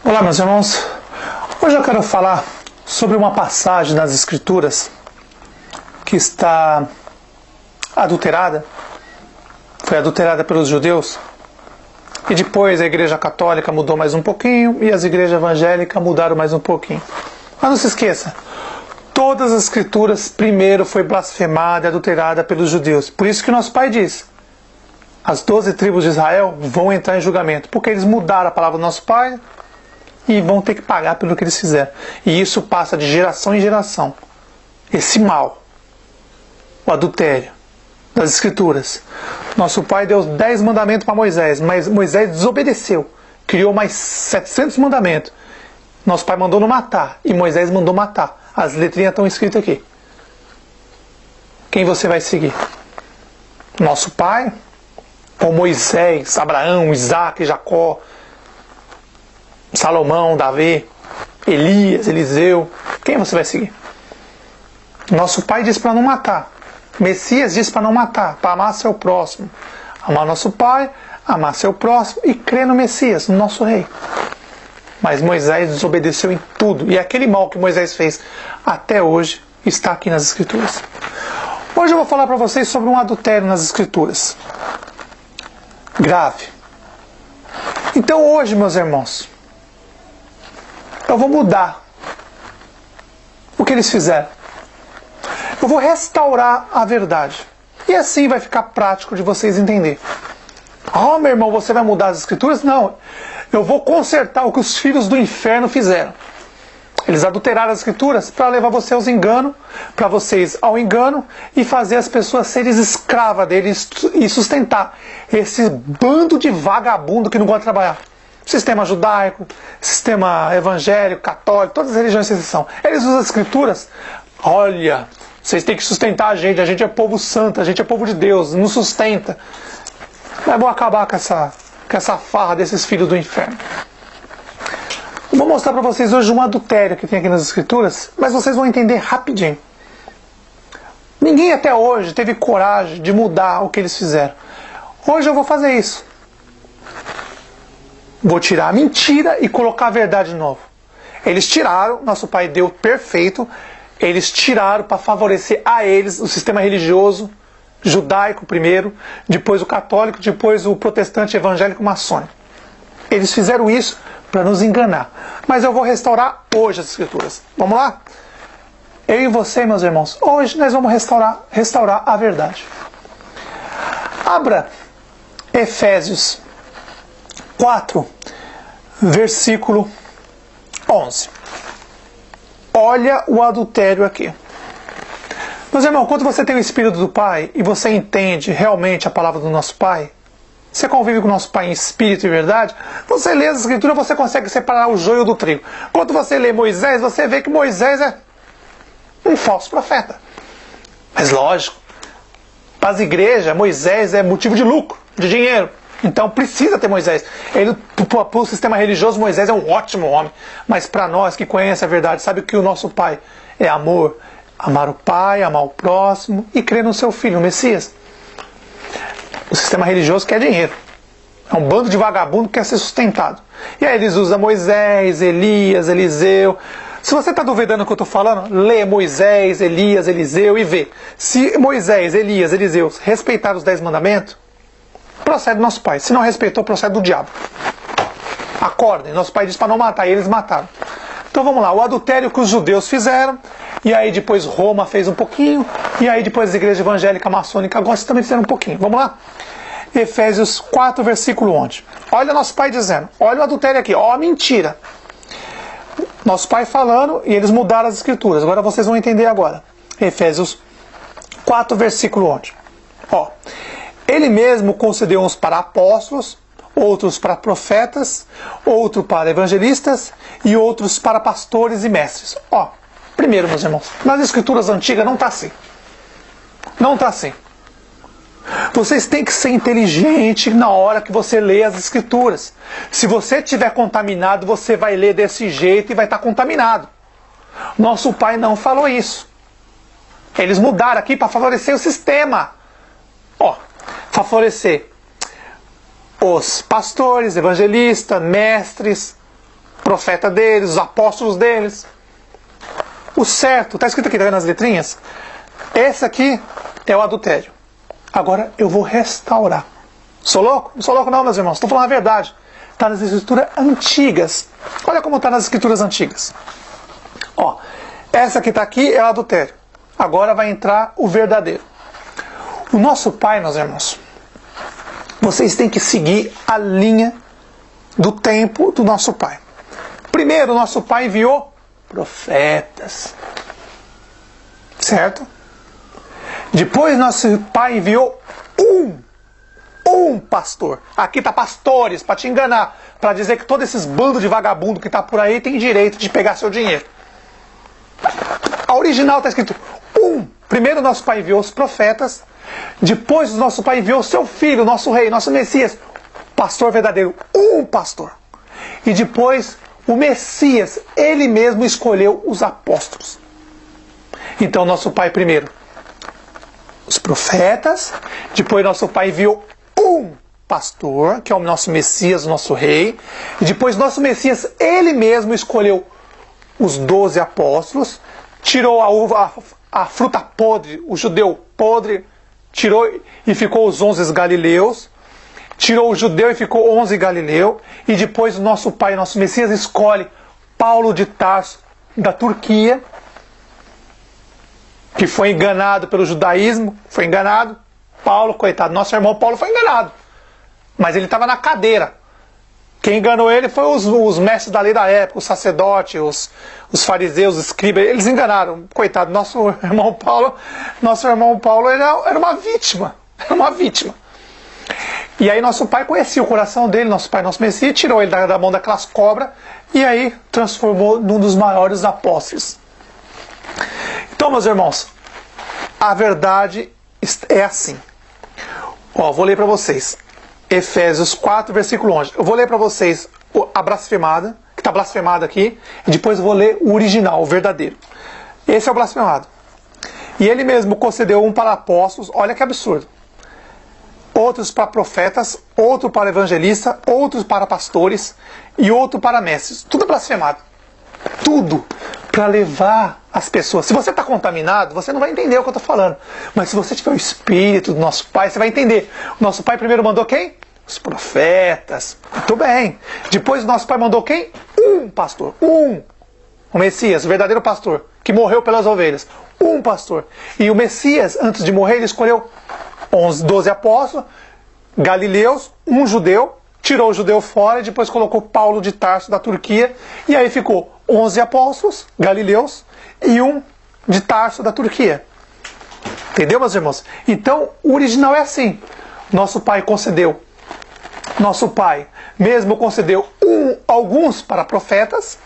Olá, meus irmãos. Hoje eu quero falar sobre uma passagem nas Escrituras que está adulterada, foi adulterada pelos judeus, e depois a Igreja Católica mudou mais um pouquinho e as igrejas evangélicas mudaram mais um pouquinho. Mas não se esqueça, todas as Escrituras primeiro foi blasfemada e adulterada pelos judeus. Por isso que nosso Pai diz: as 12 tribos de Israel vão entrar em julgamento, porque eles mudaram a palavra do nosso Pai e vão ter que pagar pelo que eles fizeram. E isso passa de geração em geração. Esse mal, o adultério das Escrituras. Nosso Pai deu 10 mandamentos para Moisés, mas Moisés desobedeceu. Criou mais 700 mandamentos. Nosso Pai mandou não matar, e Moisés mandou matar. As letrinhas estão escritas aqui. Quem você vai seguir? Nosso Pai? Ou Moisés, Abraão, Isaac, Jacó, Salomão, Davi, Elias, Eliseu? Quem você vai seguir? Nosso Pai diz para não matar. Messias diz para não matar, para amar seu próximo. Amar nosso Pai, amar seu próximo e crer no Messias, no nosso Rei. Mas Moisés desobedeceu em tudo. E aquele mal que Moisés fez até hoje está aqui nas Escrituras. Hoje eu vou falar para vocês sobre um adultério nas Escrituras. Grave. Então hoje, meus irmãos, eu vou mudar o que eles fizeram. Eu vou restaurar a verdade. E assim vai ficar prático de vocês entenderem. Oh, meu irmão, você vai mudar as Escrituras? Não. Eu vou consertar o que os filhos do inferno fizeram. Eles adulteraram as Escrituras para levar você aos enganos, para vocês ao engano, e fazer as pessoas serem escravas deles e sustentar esse bando de vagabundo que não gosta de trabalhar. Sistema judaico, sistema evangélico, católico, todas as religiões que são. Eles usam as Escrituras. Olha, vocês têm que sustentar a gente é povo santo, a gente é povo de Deus, nos sustenta. Mas vou acabar com essa farra desses filhos do inferno. Eu vou mostrar para vocês hoje um adultério que tem aqui nas Escrituras, mas vocês vão entender rapidinho. Ninguém até hoje teve coragem de mudar o que eles fizeram. Hoje eu vou fazer isso. Vou tirar a mentira e colocar a verdade de novo. Eles tiraram, nosso Pai deu perfeito, eles tiraram para favorecer a eles o sistema religioso, judaico primeiro, depois o católico, depois o protestante evangélico maçônico. Eles fizeram isso para nos enganar. Mas eu vou restaurar hoje as Escrituras. Vamos lá? Eu e você, meus irmãos, hoje nós vamos restaurar a verdade. Abra Efésios 4, versículo 11. Olha o adultério aqui. Meus irmãos, quando você tem o Espírito do Pai e você entende realmente a palavra do nosso Pai, você convive com o nosso Pai em espírito e verdade, você lê as Escrituras, você consegue separar o joio do trigo. Quando você lê Moisés, você vê que Moisés é um falso profeta. Mas lógico, para as igrejas, Moisés é motivo de lucro, de dinheiro. Então precisa ter Moisés. Para o sistema religioso, Moisés é um ótimo homem. Mas para nós que conhecem a verdade, sabe que o nosso Pai é amor. Amar o Pai, amar o próximo e crer no seu Filho, o Messias. O sistema religioso quer dinheiro. É um bando de vagabundo que quer ser sustentado. E aí eles usam Moisés, Elias, Eliseu. Se você está duvidando do que eu estou falando, lê Moisés, Elias, Eliseu e vê. Se Moisés, Elias, Eliseu respeitaram os 10 mandamentos, procede do nosso Pai. Se não respeitou, procede do diabo. Acordem. Nosso Pai disse para não matar, e eles mataram. Então vamos lá. O adultério que os judeus fizeram, e aí depois Roma fez um pouquinho, e aí depois a igreja evangélica maçônica agora também fizeram um pouquinho. Vamos lá? Efésios 4, versículo 11. Olha nosso Pai dizendo, olha o adultério aqui, ó a mentira. Nosso Pai falando, e eles mudaram as Escrituras. Agora vocês vão entender agora. Efésios 4, versículo 11. Ó, Ele mesmo concedeu uns para apóstolos, outros para profetas, outros para evangelistas e outros para pastores e mestres. Ó, primeiro, meus irmãos, nas Escrituras antigas não está assim. Não está assim. Vocês têm que ser inteligente na hora que você lê as Escrituras. Se você estiver contaminado, você vai ler desse jeito e vai estar contaminado. Nosso Pai não falou isso. Eles mudaram aqui para favorecer o sistema. Ó, favorecer os pastores, evangelistas, mestres, profeta deles, os apóstolos deles. O certo, está escrito aqui, tá vendo as letrinhas? Esse aqui é o adultério. Agora eu vou restaurar. Sou louco? Não sou louco não, meus irmãos. Estou falando a verdade. Está nas escrituras antigas. Olha como está nas escrituras antigas. Ó, essa que está aqui é o adultério. Agora vai entrar o verdadeiro. O nosso pai, meus irmãos, vocês têm que seguir a linha do tempo do nosso pai. Primeiro, o nosso pai enviou profetas. Certo? Depois, nosso pai enviou um pastor. Aqui está pastores, para te enganar, para dizer que todos esses bandos de vagabundo que está por aí tem direito de pegar seu dinheiro. A original está escrito Primeiro, nosso pai enviou os profetas. Depois, o nosso pai enviou seu filho, nosso rei, nosso Messias, pastor verdadeiro, um pastor. E depois, o Messias, ele mesmo escolheu os apóstolos. Então, nosso pai primeiro, os profetas. Depois, nosso pai enviou um pastor, que é o nosso Messias, o nosso rei. E depois, nosso Messias, ele mesmo escolheu os 12 apóstolos. Tirou a fruta podre, o judeu podre, tirou e ficou os 11 galileus. Tirou o judeu e ficou 11 galileu. E depois o nosso pai, nosso Messias, escolhe Paulo de Tarso, da Turquia, que foi enganado pelo judaísmo. Foi enganado. Paulo, coitado, nosso irmão Paulo foi enganado. Mas ele estava na cadeira. Quem enganou ele foi os mestres da lei da época, os sacerdotes, os fariseus, os escribas. Eles enganaram. Coitado, nosso irmão Paulo era uma vítima. Era uma vítima. E aí nosso pai conhecia o coração dele, nosso pai, nosso Messias, tirou ele da mão daquelas cobras e aí transformou num dos maiores apóstolos. Então, meus irmãos, a verdade é assim. Ó, vou ler para vocês. Efésios 4, versículo 11. Eu vou ler para vocês a blasfemada, que está blasfemada aqui, e depois eu vou ler o original, o verdadeiro. Esse é o blasfemado. E ele mesmo concedeu um para apóstolos, olha que absurdo. Outros para profetas, outro para evangelistas, outros para pastores e outro para mestres. Tudo blasfemado. Tudo para levar as pessoas. Se você está contaminado, você não vai entender o que eu estou falando. Mas se você tiver o Espírito do nosso Pai, você vai entender. O nosso Pai primeiro mandou quem? Os profetas. Muito bem. Depois o nosso Pai mandou quem? Um pastor. O Messias, o verdadeiro pastor, que morreu pelas ovelhas. Um pastor. E o Messias, antes de morrer, ele escolheu 12 apóstolos, galileus, um judeu, tirou o judeu fora e depois colocou Paulo de Tarso da Turquia, e aí ficou 11 apóstolos, galileus, e um de Tarso da Turquia. Entendeu, meus irmãos? Então, o original é assim. Nosso pai mesmo concedeu alguns para profetas,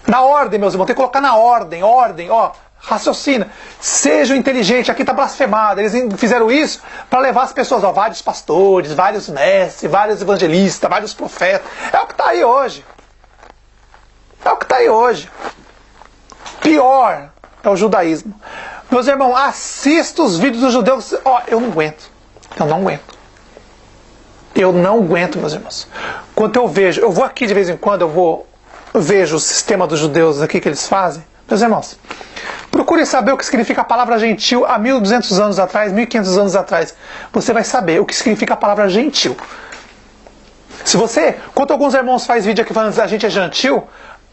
na ordem, meus irmãos, tem que colocar na ordem, ó. Raciocina, seja inteligente, aqui está blasfemado. Eles fizeram isso para levar as pessoas, ó, vários pastores, vários mestres, vários evangelistas, vários profetas. É o que está aí hoje. É o que está aí hoje. Pior é o judaísmo. Meus irmãos, assista os vídeos dos judeus. Ó, eu não aguento. Eu não aguento, meus irmãos. Quando eu vou aqui de vez em quando, eu vejo o sistema dos judeus aqui que eles fazem. Meus irmãos, procure saber o que significa a palavra gentil há 1.200 anos atrás, 1.500 anos atrás. Você vai saber o que significa a palavra gentil. Quando alguns irmãos fazem vídeo aqui falando que a gente é gentil,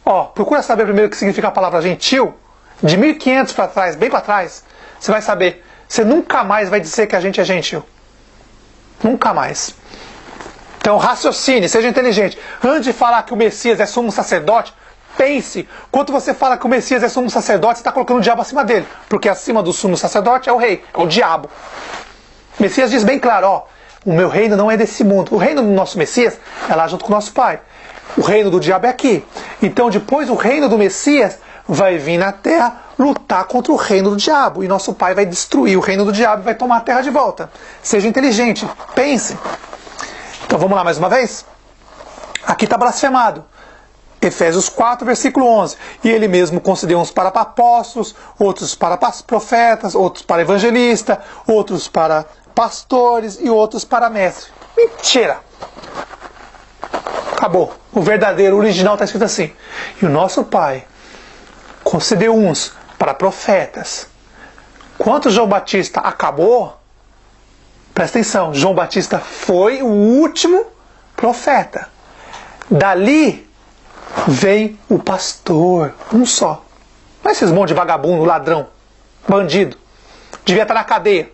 ó, procura saber primeiro o que significa a palavra gentil, de 1.500 para trás, bem para trás, você vai saber. Você nunca mais vai dizer que a gente é gentil. Nunca mais. Então raciocine, seja inteligente. Antes de falar que o Messias é sumo sacerdote, pense, quando você fala que o Messias é sumo sacerdote, você está colocando o diabo acima dele. Porque acima do sumo sacerdote é o rei, é o diabo. O Messias diz bem claro, ó, o meu reino não é desse mundo. O reino do nosso Messias é lá junto com o nosso Pai. O reino do diabo é aqui. Então depois o reino do Messias vai vir na terra lutar contra o reino do diabo. E nosso Pai vai destruir o reino do diabo e vai tomar a terra de volta. Seja inteligente, pense. Então vamos lá mais uma vez? Aqui está blasfemado. Efésios 4, versículo 11. E ele mesmo concedeu uns para apóstolos, outros para profetas, outros para evangelistas, outros para pastores e outros para mestres. Mentira! Acabou. O verdadeiro, o original está escrito assim. E o nosso Pai concedeu uns para profetas. Quando João Batista acabou, presta atenção, João Batista foi o último profeta. Dali vem o pastor, um só. Não é esses monte de vagabundo, ladrão, bandido. Devia estar na cadeia.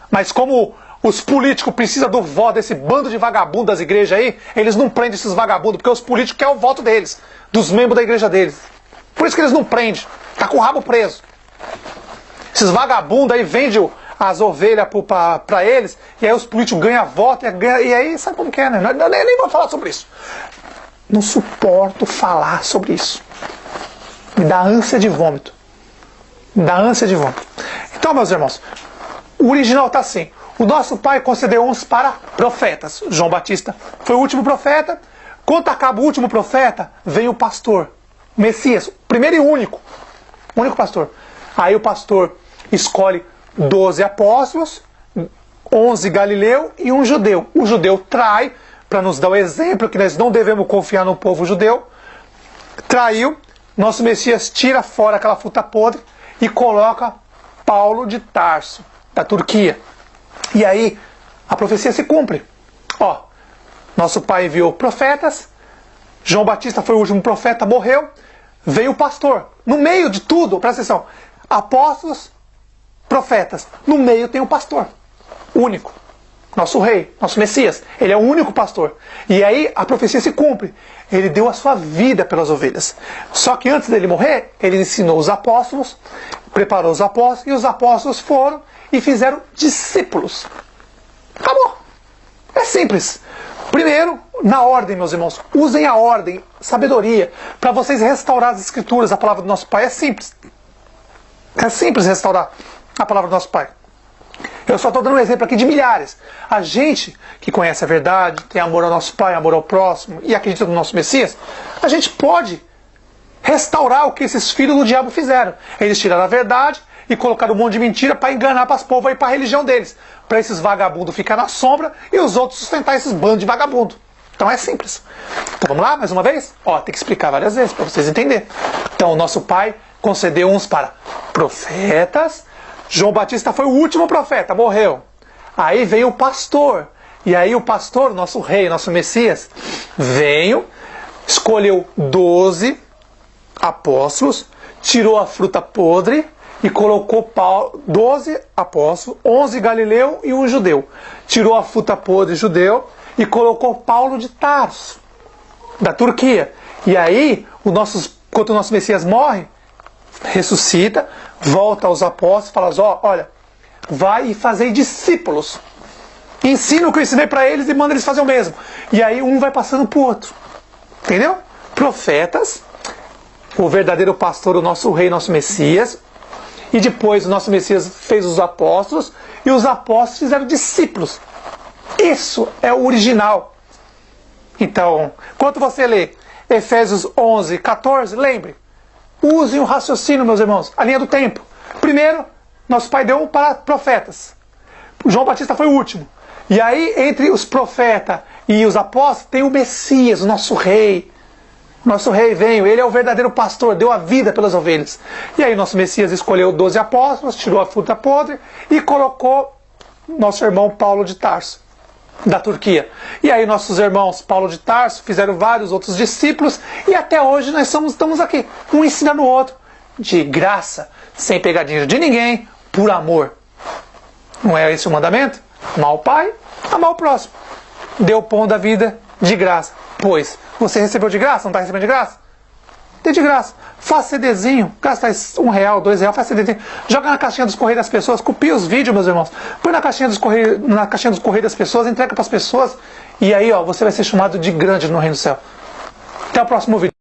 Mas como os políticos precisam do voto desse bando de vagabundo das igrejas aí, eles não prendem esses vagabundos, porque os políticos querem o voto deles, dos membros da igreja deles. Por isso que eles não prendem. Tá com o rabo preso. Esses vagabundos aí vendem as ovelhas para eles, e aí os políticos ganham voto, e aí sabe como que é, né? Eu nem vou falar sobre isso. Não suporto falar sobre isso. Me dá ânsia de vômito. Me dá ânsia de vômito. Então, meus irmãos, o original está assim. O nosso Pai concedeu uns para profetas. João Batista foi o último profeta. Quando acaba o último profeta, vem o pastor. Messias, primeiro e único. Único pastor. Aí o pastor escolhe 12 apóstolos, 11 galileu e um judeu. O judeu trai, para nos dar o exemplo que nós não devemos confiar no povo judeu. Traiu, nosso Messias tira fora aquela fruta podre e coloca Paulo de Tarso, da Turquia. E aí a profecia se cumpre. Ó, nosso Pai enviou profetas, João Batista foi o último profeta, morreu, veio o pastor. No meio de tudo, presta atenção, apóstolos, profetas, no meio tem o pastor, único. Nosso rei, nosso Messias, ele é o único pastor. E aí a profecia se cumpre. Ele deu a sua vida pelas ovelhas. Só que antes dele morrer, ele ensinou os apóstolos, preparou os apóstolos, e os apóstolos foram e fizeram discípulos. Acabou. É simples. Primeiro, na ordem, meus irmãos. Usem a ordem, sabedoria, para vocês restaurar as escrituras, a palavra do nosso Pai. É simples. É simples restaurar a palavra do nosso Pai. Eu só estou dando um exemplo aqui de milhares. A gente que conhece a verdade, tem amor ao nosso Pai, amor ao próximo e acredita no nosso Messias, a gente pode restaurar o que esses filhos do diabo fizeram. Eles tiraram a verdade e colocaram um monte de mentira para enganar para as povos e para a religião deles. Para esses vagabundos ficar na sombra e os outros sustentar esses bandos de vagabundo. Então é simples. Então vamos lá, mais uma vez? Ó, tem que explicar várias vezes para vocês entenderem. Então o nosso Pai concedeu uns para profetas. João Batista foi o último profeta, morreu. Aí veio o pastor. E aí o pastor, nosso rei, nosso Messias, veio, escolheu 12 apóstolos, tirou a fruta podre e colocou 12 apóstolos, 11 galileu e um judeu. Tirou a fruta podre judeu e colocou Paulo de Tarso, da Turquia. E aí, quando o nosso Messias morre, ressuscita, volta aos apóstolos e fala, olha, vai e fazer discípulos. Ensina o que eu ensinei para eles e manda eles fazer o mesmo. E aí um vai passando para o outro. Entendeu? Profetas, o verdadeiro pastor, o nosso rei, nosso Messias. E depois o nosso Messias fez os apóstolos. E os apóstolos fizeram discípulos. Isso é o original. Então, quando você lê Efésios 11, 14, lembre. Usem o raciocínio, meus irmãos, a linha do tempo. Primeiro, nosso Pai deu para profetas. João Batista foi o último. E aí, entre os profetas e os apóstolos, tem o Messias, o nosso rei. Nosso rei veio, ele é o verdadeiro pastor, deu a vida pelas ovelhas. E aí, nosso Messias escolheu 12 apóstolos, tirou a fruta podre e colocou nosso irmão Paulo de Tarso, da Turquia. E aí, nossos irmãos Paulo de Tarso fizeram vários outros discípulos e até hoje nós estamos aqui, um ensinando o outro, de graça, sem pegar dinheiro de ninguém, por amor. Não é esse o mandamento? Amar o Pai, amar o próximo. Dê o pão da vida de graça. Pois, você recebeu de graça? Não está recebendo de graça? Dê de graça. Faça CDzinho. Gasta R$1, R$2, faz CDzinho. Joga na caixinha dos correios das pessoas. Copia os vídeos, meus irmãos. Põe na caixinha dos correios das pessoas, entrega para as pessoas. E aí, ó, você vai ser chamado de grande no reino do céu. Até o próximo vídeo.